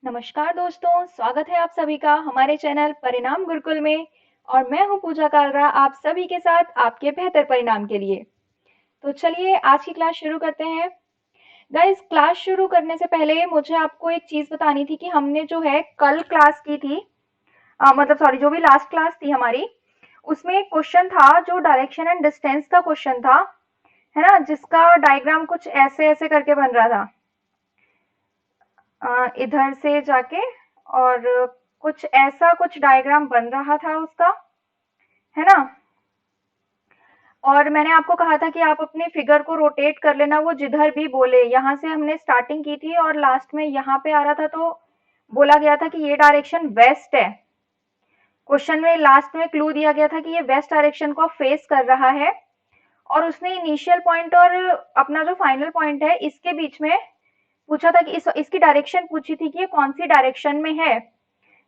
नमस्कार दोस्तों, स्वागत है आप सभी का हमारे चैनल परिणाम गुरुकुल में। और मैं हूं पूजा कालरा, आप सभी के साथ आपके बेहतर परिणाम के लिए। तो चलिए आज की क्लास शुरू करते हैं। गाइस, क्लास शुरू करने से पहले मुझे आपको एक चीज बतानी थी कि हमने जो है कल क्लास की थी, मतलब सॉरी, जो भी लास्ट क्लास थी हमारी, उसमें एक क्वेश्चन था जो डायरेक्शन एंड डिस्टेंस का क्वेश्चन था, है ना, जिसका डायग्राम कुछ ऐसे ऐसे करके बन रहा था, इधर से जाके, और कुछ ऐसा कुछ डायग्राम बन रहा था उसका, है ना। और मैंने आपको कहा था कि आप अपने फिगर को रोटेट कर लेना, वो जिधर भी बोले। यहाँ से हमने स्टार्टिंग की थी और लास्ट में यहाँ पे आ रहा था, तो बोला गया था कि ये डायरेक्शन वेस्ट है। क्वेश्चन में लास्ट में क्लू दिया गया था कि ये वेस्ट डायरेक्शन को फेस कर रहा है। और उसने इनिशियल पॉइंट और अपना जो फाइनल पॉइंट है इसके बीच में पूछा था कि इसकी डायरेक्शन पूछी थी कि ये कौन सी डायरेक्शन में है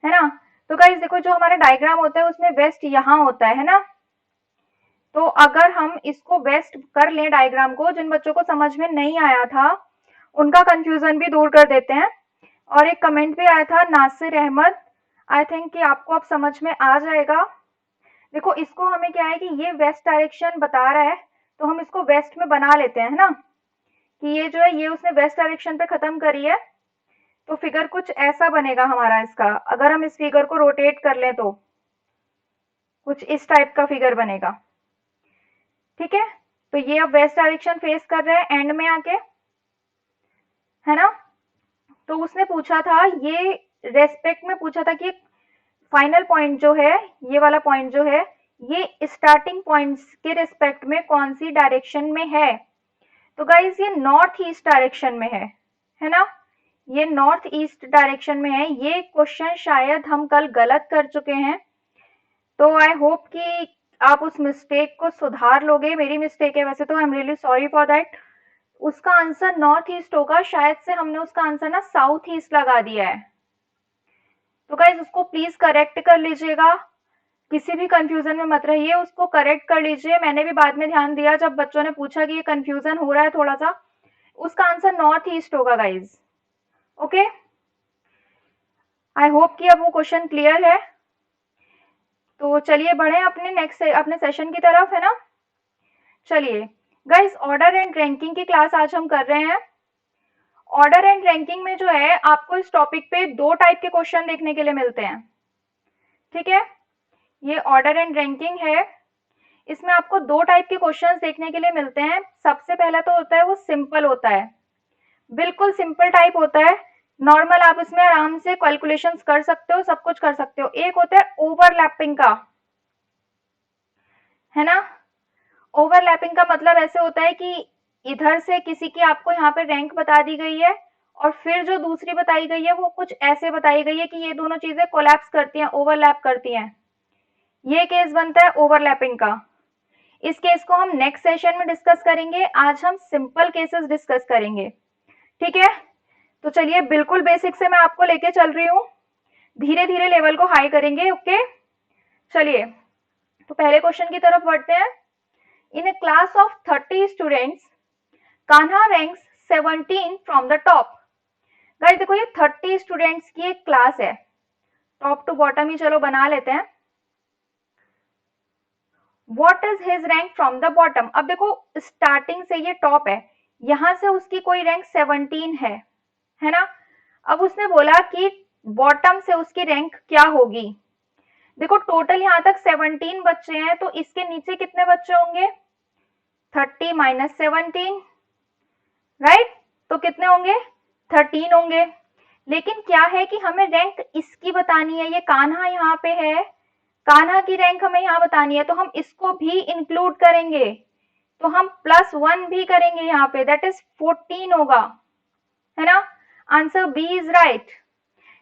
ना। तो गाइस देखो, जो हमारा डायग्राम होता है उसमें वेस्ट यहाँ होता है ना। तो अगर हम इसको वेस्ट कर लें डायग्राम को, जिन बच्चों को समझ में नहीं आया था उनका कंफ्यूजन भी दूर कर देते हैं। और एक कमेंट भी आया था नासिर अहमद, आई थिंक कि आपको अब समझ में आ जाएगा। देखो, इसको हमें क्या है कि ये वेस्ट डायरेक्शन बता रहा है, तो हम इसको वेस्ट में बना लेते हैं, है ना, कि ये जो है ये उसने वेस्ट डायरेक्शन पे खत्म करी है। तो फिगर कुछ ऐसा बनेगा हमारा इसका, अगर हम इस फिगर को रोटेट कर लें तो कुछ इस टाइप का फिगर बनेगा। ठीक है, तो ये अब वेस्ट डायरेक्शन फेस कर रहे हैं एंड में आके, है ना। तो उसने पूछा था, ये रेस्पेक्ट में पूछा था कि फाइनल पॉइंट जो है, ये वाला पॉइंट जो है, ये स्टार्टिंग पॉइंट्स के रेस्पेक्ट में कौन सी डायरेक्शन में है। तो गाइज ये नॉर्थ ईस्ट डायरेक्शन में है ना। ये नॉर्थ ईस्ट डायरेक्शन में है। ये क्वेश्चन शायद हम कल गलत कर चुके हैं, तो आई होप कि आप उस मिस्टेक को सुधार लोगे। मेरी मिस्टेक है वैसे तो, I am really sorry for that. उसका आंसर नॉर्थ ईस्ट होगा, शायद से हमने उसका आंसर ना साउथ ईस्ट लगा दिया है। तो गाइज उसको प्लीज करेक्ट कर लीजिएगा, किसी भी कंफ्यूजन में मत रहिए, उसको करेक्ट कर लीजिए। मैंने भी बाद में ध्यान दिया जब बच्चों ने पूछा कि ये कंफ्यूजन हो रहा है थोड़ा सा। उसका आंसर नॉर्थ ईस्ट होगा गाइज। ओके, आई होप कि अब वो क्वेश्चन क्लियर है। तो चलिए बढ़े अपने नेक्स्ट अपने सेशन की तरफ, है ना। चलिए गाइस, ऑर्डर एंड रैंकिंग की क्लास आज हम कर रहे हैं। ऑर्डर एंड रैंकिंग में जो है आपको इस टॉपिक पे दो टाइप के क्वेश्चन देखने के लिए मिलते हैं। ठीक है, ये ऑर्डर एंड रैंकिंग है, इसमें आपको दो टाइप के क्वेश्चंस देखने के लिए मिलते हैं। सबसे पहला तो होता है वो सिंपल होता है, बिल्कुल सिंपल टाइप होता है, नॉर्मल, आप इसमें आराम से कैलकुलेशंस कर सकते हो, सब कुछ कर सकते हो। एक होता है ओवरलैपिंग का, है ना। ओवरलैपिंग का मतलब ऐसे होता है कि इधर से किसी की आपको यहाँ पे रैंक बता दी गई है, और फिर जो दूसरी बताई गई है वो कुछ ऐसे बताई गई है कि ये दोनों चीजें कोलैप्स करती हैं, ओवरलैप करती हैं। ये केस बनता है ओवरलैपिंग का। इस केस को हम नेक्स्ट सेशन में डिस्कस करेंगे, आज हम सिंपल केसेस डिस्कस करेंगे। ठीक है, तो चलिए बिल्कुल बेसिक से मैं आपको लेके चल रही हूँ, धीरे धीरे लेवल को हाई करेंगे। ओके, चलिए तो पहले क्वेश्चन की तरफ बढ़ते हैं। In a class of 30 students, Kanha ranks 17 from the top. Guys देखो, ये 30 स्टूडेंट्स की एक क्लास है, टॉप टू बॉटम ही चलो बना लेते हैं। What is his rank from the bottom. अब देखो, स्टार्टिंग से ये टॉप है, यहां से उसकी कोई रैंक 17 है ना। अब उसने बोला कि बॉटम से उसकी रैंक क्या होगी। देखो, टोटल यहां तक 17 बच्चे हैं, तो इसके नीचे कितने बच्चे होंगे, 30 माइनस 17, राइट। तो कितने होंगे, 13 होंगे। लेकिन क्या है कि हमें रैंक इसकी बतानी है, ये कान्हा यहाँ पे है, कान्हा की रैंक हमें यहाँ बतानी है, तो हम इसको भी इंक्लूड करेंगे, तो हम +1 भी करेंगे यहाँ पे, दैट इज 14 होगा, है ना। Answer B is right.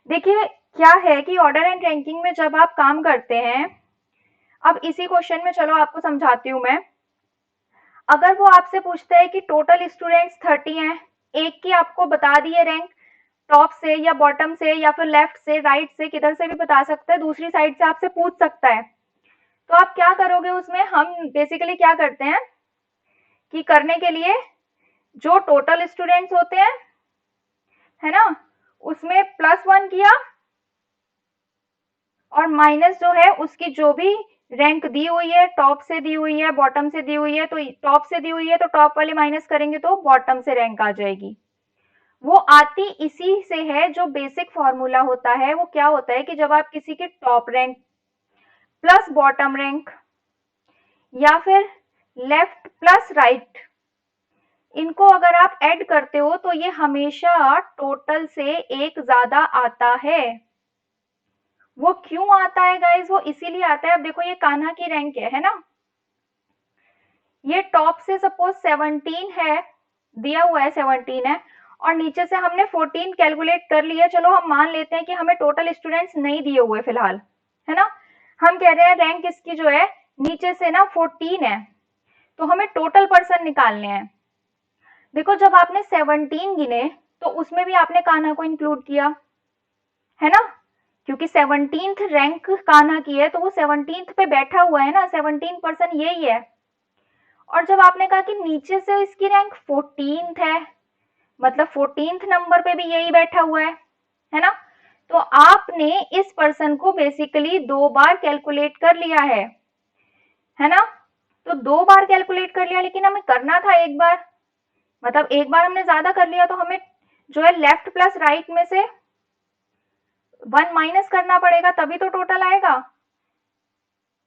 देखिए क्या है कि ऑर्डर एंड रैंकिंग में जब आप काम करते हैं, अब इसी क्वेश्चन में चलो आपको समझाती हूँ मैं। अगर वो आपसे पूछता है कि टोटल स्टूडेंट्स 30 हैं, एक की आपको बता दी है रैंक, टॉप से या बॉटम से या फिर लेफ्ट से राइट से, किधर से भी बता सकता है, दूसरी साइड से आपसे पूछ सकता है, तो आप क्या करोगे उसमें। हम बेसिकली क्या करते हैं कि करने के लिए जो टोटल स्टूडेंट्स होते हैं, है ना, उसमें +1 किया और माइनस जो है उसकी जो भी रैंक दी हुई है, टॉप से दी हुई है, बॉटम से दी हुई है, तो टॉप से दी हुई है तो टॉप वाली माइनस करेंगे तो बॉटम से रैंक आ जाएगी। वो आती इसी से है, जो बेसिक फॉर्मूला होता है वो क्या होता है कि जब आप किसी की top rank plus bottom rank या फिर लेफ्ट प्लस राइट, इनको अगर आप ऐड करते हो तो ये हमेशा टोटल से एक ज्यादा आता है। वो क्यों आता है गाइज? वो इसीलिए आता है, अब देखो ये कान्हा की रैंक है ना, ये टॉप से सपोज 17 है, दिया हुआ है 17 है, और नीचे से हमने 14 कैलकुलेट कर लिया। चलो हम मान लेते हैं कि हमें टोटल स्टूडेंट्स नहीं दिए हुए फिलहाल, है ना, हम कह रहे हैं रैंक इसकी जो है नीचे से ना 14 है, तो हमें टोटल पर्सन निकालने हैं। देखो जब आपने 17 गिने तो उसमें भी आपने कान्हा को इंक्लूड किया, है ना, क्योंकि 17th रैंक कान्हा की है तो वो 17th पे बैठा हुआ है ना, 17% यही है। और जब आपने कहा कि नीचे से इसकी रैंक 14th है, मतलब 14th नंबर पे भी यही बैठा हुआ है ना, तो आपने इस पर्सन को बेसिकली 2 बार कैलकुलेट कर लिया है ना, तो 2 बार कैलकुलेट कर लिया, लेकिन हमें करना था एक बार, मतलब एक बार हमने ज्यादा कर लिया तो हमें जो है लेफ्ट प्लस राइट में से 1 माइनस करना पड़ेगा, तभी तो टोटल आएगा।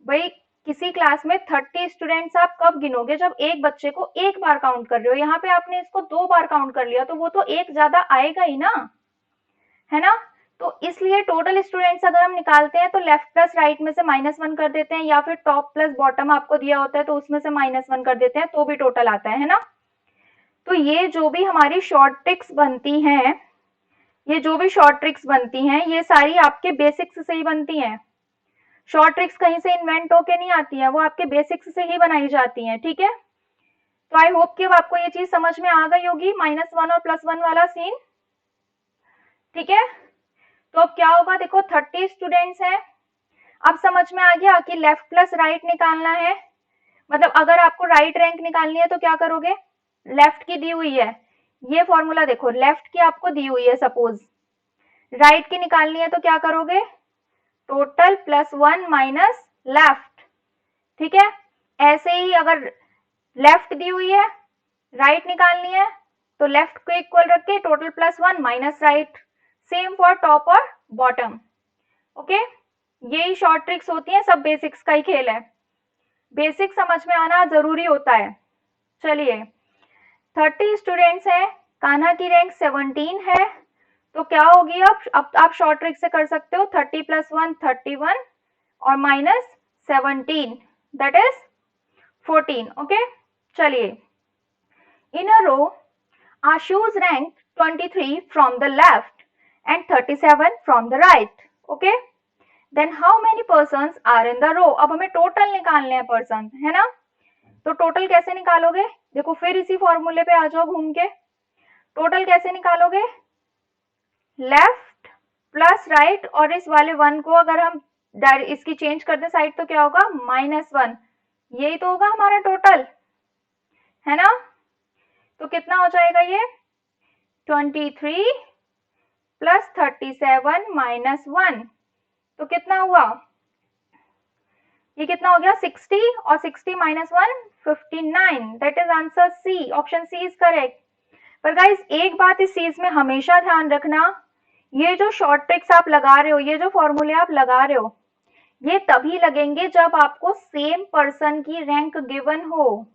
भाई किसी क्लास में 30 स्टूडेंट्स आप कब गिनोगे? जब एक बच्चे को एक बार काउंट कर रहे हो, यहाँ पे आपने इसको 2 बार काउंट कर लिया तो वो तो एक ज्यादा आएगा ही ना, है ना। तो इसलिए टोटल स्टूडेंट्स अगर हम निकालते हैं तो लेफ्ट प्लस राइट में से -1 कर देते हैं, या फिर टॉप प्लस बॉटम आपको दिया होता है तो उसमें से -1 कर देते हैं, तो भी टोटल आता है ना। तो ये जो भी हमारी शॉर्ट ट्रिक्स बनती हैं, ये जो भी शॉर्ट ट्रिक्स बनती हैं ये सारी आपके बेसिक्स से ही बनती हैं। शॉर्ट ट्रिक्स कहीं से इन्वेंट होके नहीं आती हैं, वो आपके बेसिक्स से ही बनाई जाती हैं, ठीक है। तो आई होप कि अब आपको ये चीज समझ में आ गई होगी, -1 और +1 वाला सीन, ठीक है। तो अब क्या होगा, देखो 30 स्टूडेंट्स हैं, अब समझ में आ गया कि लेफ्ट प्लस राइट निकालना है। मतलब अगर आपको राइट रैंक निकालनी है तो क्या करोगे, लेफ्ट की दी हुई है, ये फॉर्मूला देखो, लेफ्ट की आपको दी हुई है सपोज, राइट की निकालनी है तो क्या करोगे, टोटल +1 माइनस लेफ्ट, ठीक है। ऐसे ही अगर लेफ्ट दी हुई है, राइट निकालनी है तो लेफ्ट को इक्वल रख के total +1 minus right, same for top और बॉटम, ओके। यही शॉर्ट ट्रिक्स होती हैं, सब बेसिक्स का ही खेल है, बेसिक समझ में आना जरूरी होता है। चलिए 30 स्टूडेंट्स हैं, कान्हा की रैंक 17 है, तो क्या होगी, अब आप शॉर्ट ट्रिक से कर सकते हो, 30 + 1 31 और -17 दैट इज 14, ओके। चलिए इन अ रो Ashu's ranked 23 from the left and 37 from the right, okay, then how many persons are in the row? अब हमें टोटल निकालने हैं पर्सन, है ना, तो टोटल कैसे निकालोगे, देखो फिर इसी फॉर्मूले पे आ जाओ घूम के, टोटल कैसे निकालोगे, लेफ्ट प्लस राइट, और इस वाले 1 को अगर हम इसकी चेंज कर दे साइड तो क्या होगा, -1, यही तो होगा हमारा टोटल, है ना। तो कितना हो जाएगा ये, 23 + 37 - 1, तो कितना हुआ, ये कितना हो गया, 60, और 60 - 1 59, that is answer C, option C is correct. पर गाइस एक बात इस चीज में हमेशा ध्यान रखना, ये जो शॉर्ट ट्रिक्स आप लगा रहे हो, ये जो फॉर्मूले आप लगा रहे हो, ये तभी लगेंगे जब आपको सेम पर्सन की रैंक गिवन हो,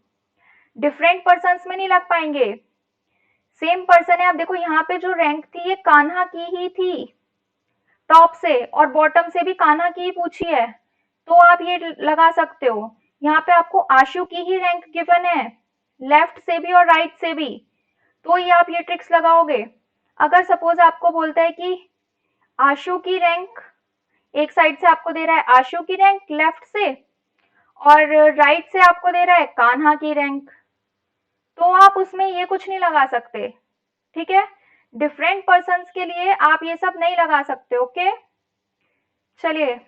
डिफरेंट पर्सन में नहीं लग पाएंगे। सेम पर्सन है, आप देखो यहाँ पे जो रैंक थी ये कान्हा की ही थी, टॉप से और बॉटम से भी कान्हा की ही पूछी है, तो आप ये लगा सकते हो। यहाँ पे आपको आशु की ही रैंक गिवन है, लेफ्ट से भी और राइट से भी, तो ये आप ये ट्रिक्स लगाओगे। अगर सपोज आपको बोलता है कि आशु की रैंक, एक साइड से आपको दे रहा है आशु की रैंक लेफ्ट से, और राइट से आपको दे रहा है कान्हा की रैंक, तो आप उसमें ये कुछ नहीं लगा सकते, ठीक है। डिफरेंट पर्सन्स के लिए आप ये सब नहीं लगा सकते, ओके। चलिए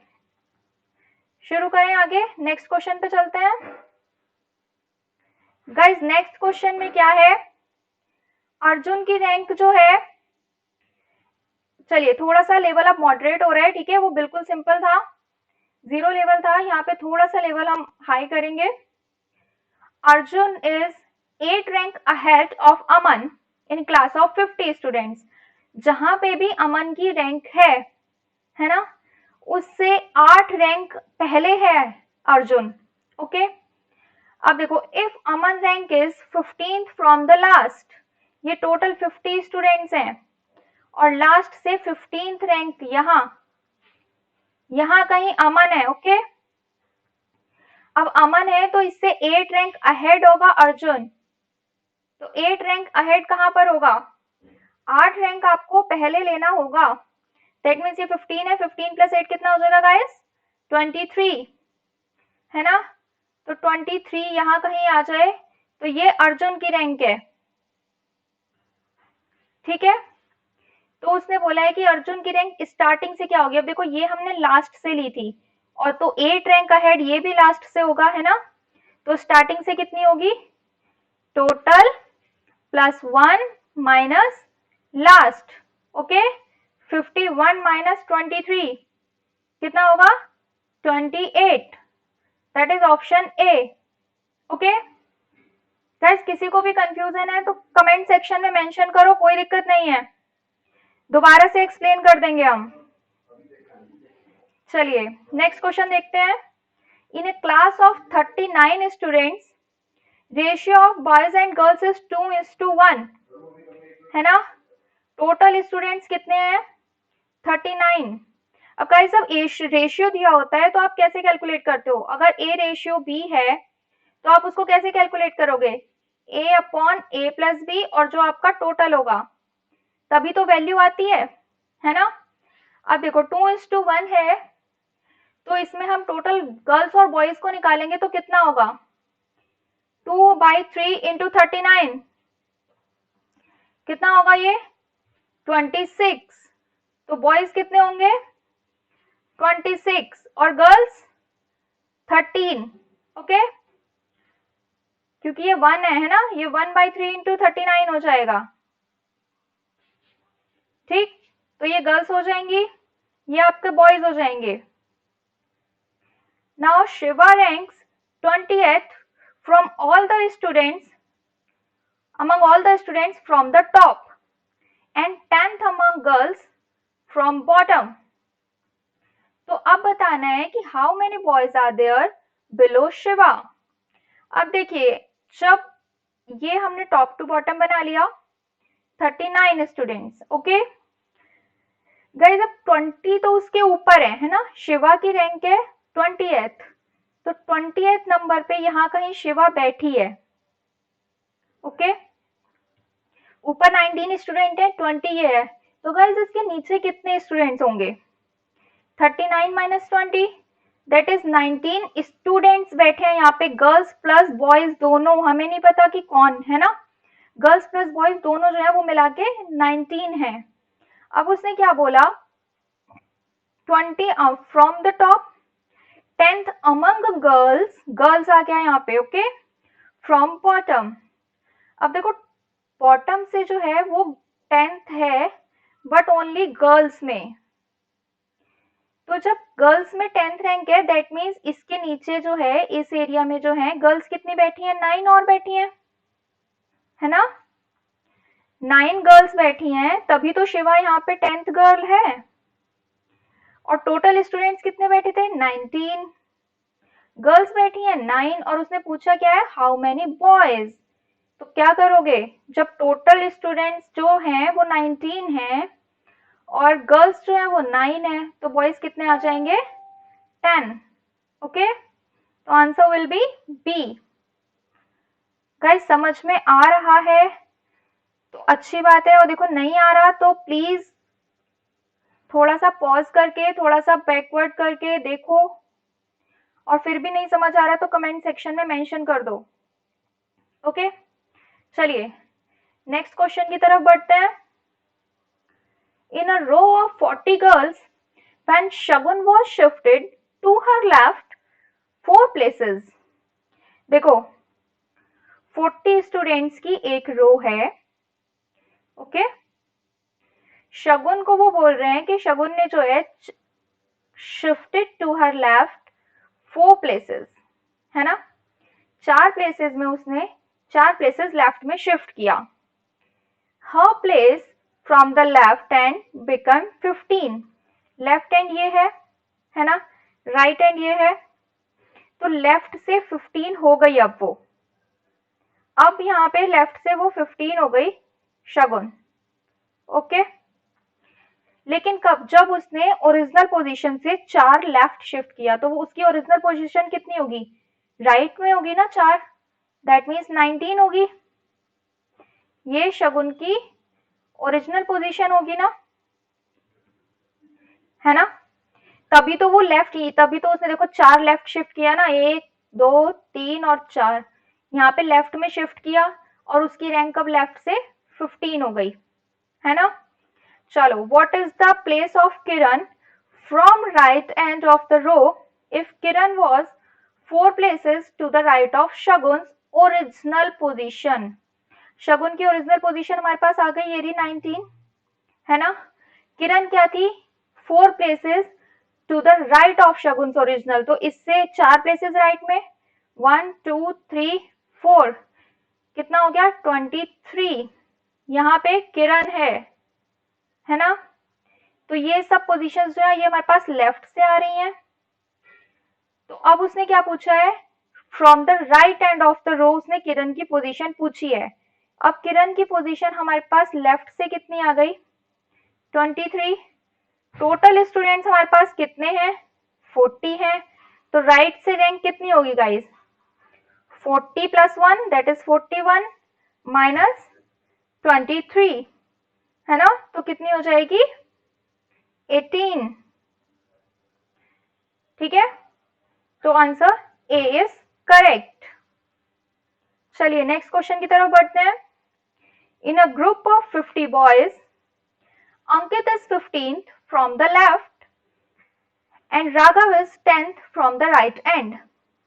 शुरू करें आगे, नेक्स्ट क्वेश्चन पे चलते हैं। गाइस नेक्स्ट क्वेश्चन में क्या है, अर्जुन की रैंक जो है चलिए थोड़ा सा लेवल अब मॉडरेट हो रहा है, ठीक है, वो बिल्कुल सिंपल था, 0 लेवल था, यहाँ पे थोड़ा सा लेवल हम हाई करेंगे। Arjun is 8 rank ahead of Aman in class of 50 students. जहां पे भी अमन की रैंक है ना, उससे 8 रैंक पहले है अर्जुन। ओके, अब देखो, if Aman rank is 15th from the last, ये टोटल 50 स्टूडेंट्स हैं और लास्ट से 15th रैंक यहां कहीं अमन है। ओके, अब अमन है तो इससे 8 रैंक अहेड होगा अर्जुन, तो 8 रैंक अहेड कहां पर होगा, 8 रैंक आपको पहले लेना होगा। दैट मीन्स ये 15 है, 15 प्लस 8 कितना हो जाएगा गाइस, 23, है ना, तो 23 यहां कहीं आ जाए तो ये अर्जुन की रैंक है। ठीक है, तो उसने बोला है कि अर्जुन की रैंक स्टार्टिंग से क्या होगी। अब देखो, ये हमने लास्ट से ली थी और तो 8 रैंक अहेड ये भी लास्ट से होगा, है ना, तो स्टार्टिंग से कितनी होगी, total plus 1 minus last. Okay, 51 minus 23 कितना होगा, 28, that is option A. Okay guys, किसी को भी कंफ्यूजन है तो कमेंट सेक्शन में मेंशन करो, कोई दिक्कत नहीं है, दोबारा से एक्सप्लेन कर देंगे हम। चलिए नेक्स्ट क्वेश्चन देखते हैं। In a class of 39 students, ratio of boys and girls is 2:1, है ना, टोटल स्टूडेंट्स कितने हैं, 39। अब गाइस, सब रेशियो दिया होता है तो आप कैसे कैलकुलेट करते हो, अगर ए रेशियो बी है तो आप उसको कैसे कैलकुलेट करोगे, a upon a plus B, और जो आपका टोटल होगा तभी तो वैल्यू आती है ना। अब देखो 2:1 है तो इसमें हम टोटल गर्ल्स और बॉयज को निकालेंगे तो कितना होगा, 2/3 इंटू 39 कितना होगा ये, 26, तो बॉयज कितने होंगे, 26 और गर्ल्स 13। ओके, क्योंकि ये 1 है ना, ये 1/3 इंटू 39 हो जाएगा। ठीक, तो ये गर्ल्स हो जाएंगी, ये आपके बॉयज हो जाएंगे। Now Shiva ranks 20th from all the students, among all the students from the top, and 10th among girls from bottom. तो अब बताना है कि how many boys are there below Shiva. अब देखिए, जब ये हमने टॉप टू बॉटम बना लिया, 39 स्टूडेंट्स। ओके गाइस, अब 20 तो उसके ऊपर है ना, शिवा की रैंक है 20th, तो 20th नंबर पे यहां कहीं शिवा बैठी है। ओके, ऊपर 19 स्टूडेंट है, 20 ये है, तो गाइस इसके नीचे कितने स्टूडेंट्स होंगे, 39 माइनस 20, दैट इज 19 स्टूडेंट्स बैठे हैं यहाँ पे, गर्ल्स प्लस बॉयज दोनों, हमें नहीं पता कि कौन है ना, गर्ल्स प्लस बॉयज दोनों जो है वो मिला के 19 है। अब उसने क्या बोला, 20 from the top, 10th among girls, girls आ गया यहाँ पे। ओके, फ्रॉम बॉटम, अब देखो बॉटम से जो है वो 10th है बट ओनली गर्ल्स में, तो जब गर्ल्स में 10th रैंक है दैट मीन्स इसके नीचे जो है, इस एरिया में जो है गर्ल्स कितनी बैठी हैं, 9 और बैठी हैं, है ना, 9 गर्ल्स बैठी हैं, तभी तो शिवा यहाँ पे 10th गर्ल है। और टोटल स्टूडेंट्स कितने बैठे थे, 19, गर्ल्स बैठी हैं 9, और उसने पूछा क्या है, हाउ मेनी बॉयज। तो क्या करोगे, जब टोटल स्टूडेंट्स जो हैं वो 19 हैं और गर्ल्स जो है वो 9 है, तो बॉयज कितने आ जाएंगे, 10। ओके, तो answer will be B. Guys, समझ में आ रहा है तो अच्छी बात है, और देखो नहीं आ रहा तो प्लीज थोड़ा सा पॉज करके, थोड़ा सा बैकवर्ड करके देखो, और फिर भी नहीं समझ आ रहा तो कमेंट सेक्शन में मेंशन कर दो। ओके, चलिए नेक्स्ट क्वेश्चन की तरफ बढ़ते हैं। In a row of 40 girls, when Shagun was shifted to her left 4 places, देखो 40 स्टूडेंट्स की एक रो है। ओके, शगुन को वो बोल रहे हैं कि शगुन ने जो है shifted to her left 4 places, है ना, 4 प्लेसेस में उसने 4 प्लेसेस लेफ्ट में शिफ्ट किया। हर place from the left hand become 15। Left hand ये है ना, राइट हैंड ये है, तो लेफ्ट से 15 हो गई। अब यहाँ पे लेफ्ट से वो 15 हो गई शगुन, ओके। लेकिन कब, जब उसने ओरिजिनल पोजीशन से 4 लेफ्ट शिफ्ट किया, तो वो उसकी ओरिजिनल पोजीशन कितनी होगी, राइट में होगी ना 4, दैट मीन्स 19 होगी। ये शगुन की ओरिजिनल पोजीशन होगी ना, है ना। तभी तो वो लेफ्ट ही, तभी तो उसने देखो 4 लेफ्ट शिफ्ट किया ना, 1 2 3 और 4, यहाँ पे लेफ्ट में शिफ्ट किया और उसकी रैंक अब लेफ्ट से 15 हो गई, है ना। चलो, what is the place of Kiran from right end of the row if Kiran was 4 places to the right of Shagun original position. Shagun की ओरिजिनल पोजीशन हमारे पास आ गई, ये रही 19, है ना। किरण क्या थी, 4 places to the right of Shagun original, तो इससे 4 प्लेसेस राइट में, 1 2 3 4, कितना हो गया 23। यहाँ पे किरण है ना। तो ये सब पोजीशंस जो है ये हमारे पास लेफ्ट से आ रही हैं। तो अब उसने क्या पूछा है, from the right end of the row उसने किरण की पोजीशन पूछी है। अब किरण की पोजीशन हमारे पास लेफ्ट से कितनी आ गई, 23। टोटल स्टूडेंट्स हमारे पास कितने हैं, 40 हैं। तो राइट से रैंक कितनी होगी गाइस, 40 + 1 दैट इज 41 माइनस 23, है ना। तो कितनी हो जाएगी 18, ठीक है। तो आंसर ए इज करेक्ट। चलिए नेक्स्ट क्वेश्चन की तरफ बढ़ते हैं। In a group of 50 boys Ankit is 15th from the left end Raghav is 10th from the right end.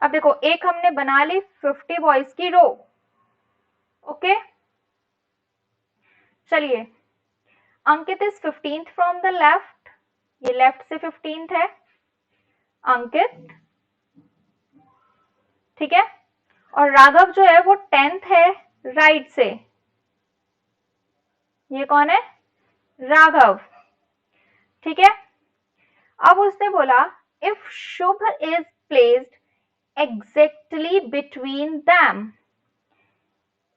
अब देखो, एक हमने बना ली 50 बॉयज की रो, ओके। चलिए, Ankit is 15th from the left, ये लेफ्ट से 15th है अंकित, ठीक है। और राघव जो है वो 10th है राइट से, ये कौन है, राघव, ठीक है। अब उसने बोला if Shubh is placed exactly between them,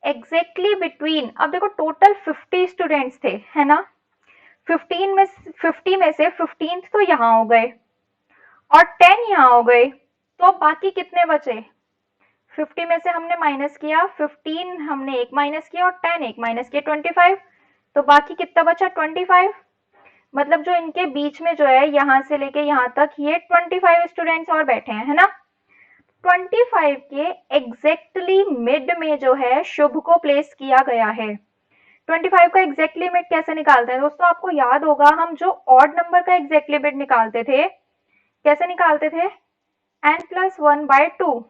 exactly between. अब देखो टोटल 50 स्टूडेंट्स थे, है ना। 50 में से 15th तो यहाँ हो गए और 10 यहाँ हो गए, तो अब बाकी कितने बचे, 50 में से हमने माइनस किया, 15 हमने एक माइनस किया और 10 एक माइनस किया, 25। तो बाकी कितना बचा 25। मतलब जो इनके बीच में जो है यहाँ से लेके यहाँ तक ये 25 स्टूडेंट्स और बैठे हैं, है ना। 25 के एग्जैक्टली मिड में जो है शुभ को प्लेस किया गया है। 25 का एग्जैक्टली मिड कैसे निकालते हैं दोस्तों, आपको याद होगा हम जो ऑड नंबर का एग्जैक्टली मिड निकालते थे, कैसे निकालते थे, n+1/2,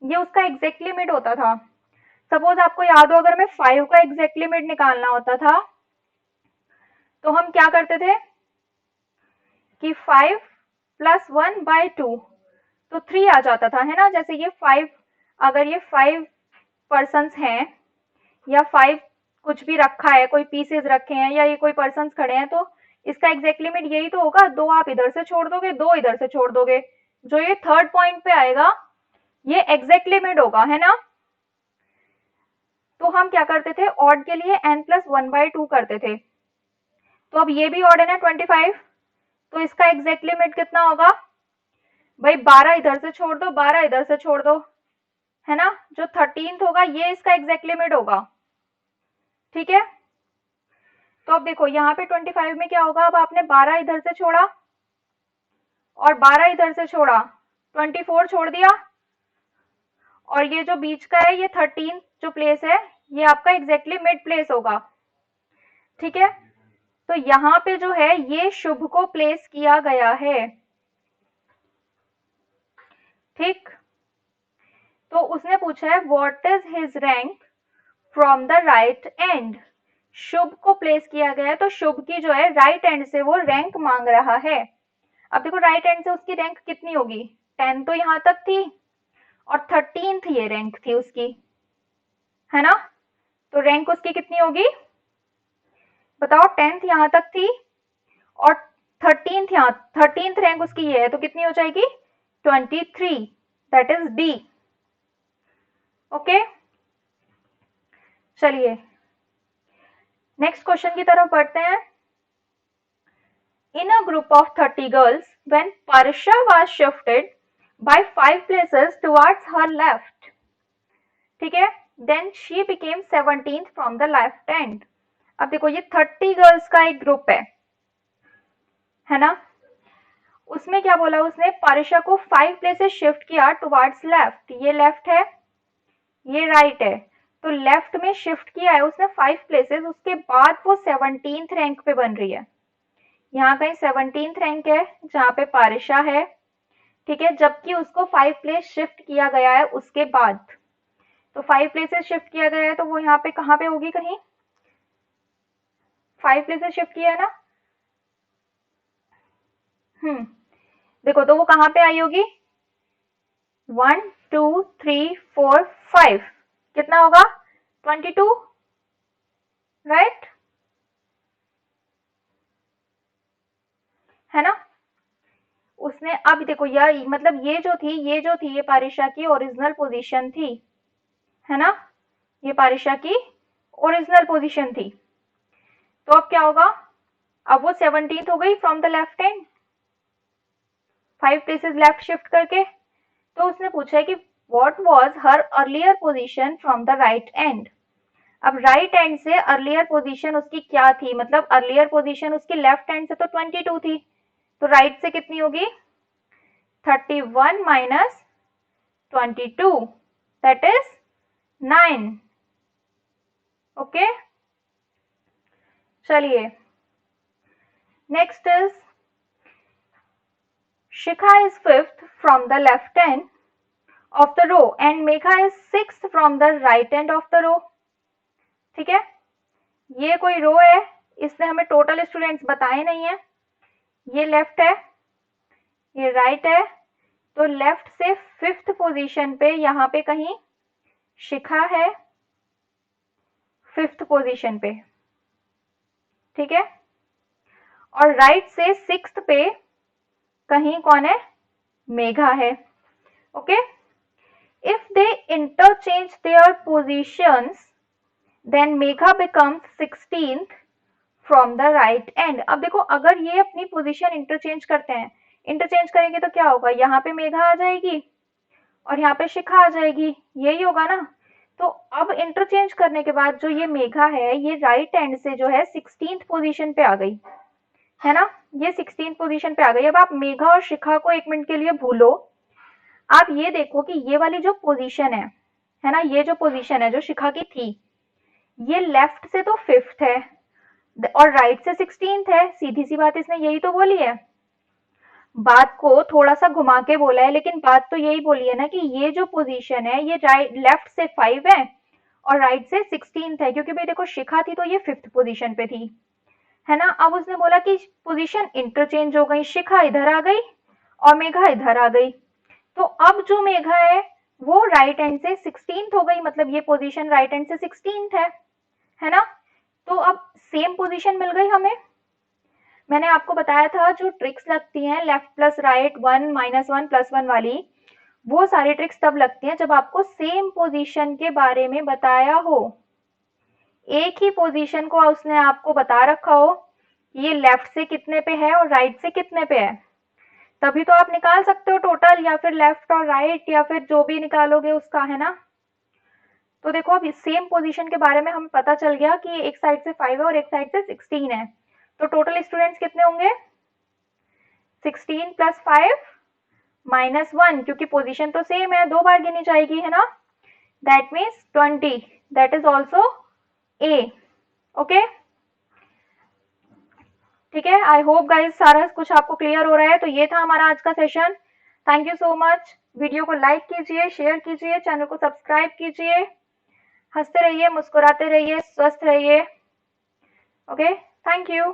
ये उसका एग्जैक्ट लिमिट होता था। सपोज आपको याद हो, अगर मैं 5 का एग्जैक्ट लिमिट निकालना होता था तो हम क्या करते थे कि 5 + 1/2, तो 3 आ जाता था, है ना। जैसे ये 5, अगर ये 5 पर्सन्स हैं या 5 कुछ भी रखा है, कोई पीसेस रखे हैं या ये कोई पर्सन्स खड़े हैं, तो इसका एग्जैक्ट लिमिट यही तो होगा, 2 आप इधर से छोड़ दोगे, 2 इधर से छोड़ दोगे, जो ये थर्ड पॉइंट पे आएगा ये एग्जैक्ट लिमिट होगा, है ना। तो हम क्या करते थे, ऑड के लिए n+1/2 करते थे। तो अब ये भी ऑड है ना 25, तो इसका एग्जैक्ट लिमिट कितना होगा भाई, 12 इधर से छोड़ दो, 12 इधर से छोड़ दो, है ना। जो 13th होगा ये इसका एग्जैक्ट लिमिट होगा, ठीक है। तो अब देखो यहाँ पे 25 में क्या होगा, अब आपने 12 इधर से छोड़ा और 12 इधर से छोड़ा, 24 छोड़ दिया, और ये जो बीच का है ये 13th जो प्लेस है ये आपका एग्जैक्टली मिड प्लेस होगा, ठीक है। तो यहाँ पे जो है ये शुभ को प्लेस किया गया है, ठीक। तो उसने पूछा है what is his rank from the right end. Shubh को प्लेस किया गया है, तो शुभ की जो है राइट हैंड से वो रैंक मांग रहा है। अब देखो राइट हैंड से उसकी रैंक कितनी होगी, 10 तो यहाँ तक थी और 13th ये रैंक थी उसकी, है ना। तो रैंक उसकी कितनी होगी बताओ, 10th यहाँ तक थी और 13th रैंक उसकी ये है, तो कितनी हो जाएगी 23, दैट इज डी। ओके, चलिए नेक्स्ट क्वेश्चन की तरफ बढ़ते हैं। In a group of 30 girls, when Parsha was shifted by 5 places towards her left, ठीक है, then she became 17th from the left end। अब देखो ये 30 गर्ल्स का एक ग्रुप है ना। उसमें क्या बोला उसने, पारिशा को 5 प्लेसेस शिफ्ट किया टुवर्ड्स लेफ्ट, ये लेफ्ट है ये राइट है, तो लेफ्ट में शिफ्ट किया है उसने 5 प्लेसेस, उसके बाद वो 17th रैंक पे बन रही है। यहाँ कहीं 17th रैंक है जहाँ पे पारिशा है, ठीक है, जबकि उसको 5 प्लेस शिफ्ट किया गया है उसके बाद। तो 5 प्लेसेस शिफ्ट किया गया है तो वो यहाँ पे कहाँ पे होगी, कहीं 5 प्लेसेस शिफ्ट किया है ना। देखो तो वो कहाँ पे आई होगी, 1 2 3 4 5, कितना होगा 22, राइट, है ना। उसने अब देखो यार, मतलब ये जो थी ये पारिशा की ओरिजिनल पोजीशन थी, है ना, ये पारिशा की ओरिजिनल पोजीशन थी। तो अब क्या होगा, अब वो 17th हो गई from the left hand, 5 places left shift करके। तो उसने पूछा है कि what was her earlier position from the right end. अब राइट हैंड से अर्लियर पोजीशन उसकी क्या थी, मतलब अर्लियर पोजीशन उसकी लेफ्ट हैंड से तो 22 थी, तो राइट से कितनी होगी 31 माइनस 22, दैट इज 9। ओके, चलिए next is Shikha is 5th from the left and of the row and Megha is 6th from the right end of the row। ठीक है, ये कोई रो है, इसने हमें टोटल स्टूडेंट्स बताए नहीं है, ये लेफ्ट है ये राइट है, तो लेफ्ट से 5th पोजीशन पे यहाँ पे कहीं शिखा है 5th पोजीशन पे, ठीक है, और राइट से 6th पे कहीं कौन है, मेघा है। Okay, if they interchange their positions then Megha becomes 16th from the right end। अब देखो अगर ये अपनी पोजीशन इंटरचेंज करते हैं, इंटरचेंज करेंगे तो क्या होगा, यहाँ पे मेघा आ जाएगी और यहाँ पे शिखा आ जाएगी, यही होगा ना। तो अब इंटरचेंज करने के बाद जो ये मेघा है ये राइट एंड से जो है 16th पोजीशन पे आ गई, है ना, ये 16th पोजीशन पे आ गई। अब आप मेघा और शिखा को 1 मिनट के लिए भूलो, आप ये देखो कि ये वाली जो पोजीशन है ना, ये जो पोजीशन है जो शिखा की थी, ये लेफ्ट से तो 5th है और राइट से 16th है, सीधी सी बात इसने यही तो बोली है। बात को थोड़ा सा घुमा के बोला है, लेकिन बात तो यही बोली है ना कि ये जो पोजीशन है ये लेफ्ट से 5 है और राइट से 16th है, क्योंकि भाई देखो शिखा थी तो ये 5th पोजीशन पे थी, है ना। अब उसने बोला कि पोजीशन इंटरचेंज हो गई, शिखा इधर आ गई और मेघा इधर आ गई, तो अब जो मेघा है वो राइट हैंड से 16th हो गई, मतलब ये पोजीशन राइट हैंड से 16th है ना। तो अब सेम पोजीशन मिल गई हमें। मैंने आपको बताया था जो ट्रिक्स लगती हैं left plus right 1 minus 1 plus 1 वाली, वो सारी ट्रिक्स तब लगती हैं जब आपको सेम पोजीशन के बारे में बताया हो, एक ही पोजीशन को उसने आपको बता रखा हो ये लेफ्ट से कितने पे है और राइट से कितने पे है, तभी तो आप निकाल सकते हो टोटल, या फिर लेफ्ट और राइट या फिर जो भी निकालोगे उसका, है ना। तो देखो अब सेम पोजीशन के बारे में हमें पता चल गया कि एक साइड से 5 है और एक साइड से 16 है, तो टोटल स्टूडेंट्स कितने होंगे 16 प्लस 5 माइनस 1, क्योंकि पोजीशन तो सेम है, 2 बार गिनी जाएगी, है ना, that means 20, that is also a. Okay, ठीक है, आई होप गाइज सारा कुछ आपको क्लियर हो रहा है। तो ये था हमारा आज का session, thank you so much. Video को लाइक कीजिए, शेयर कीजिए, चैनल को सब्सक्राइब कीजिए, हंसते रहिए, मुस्कुराते रहिए, स्वस्थ रहिए। Okay, thank you.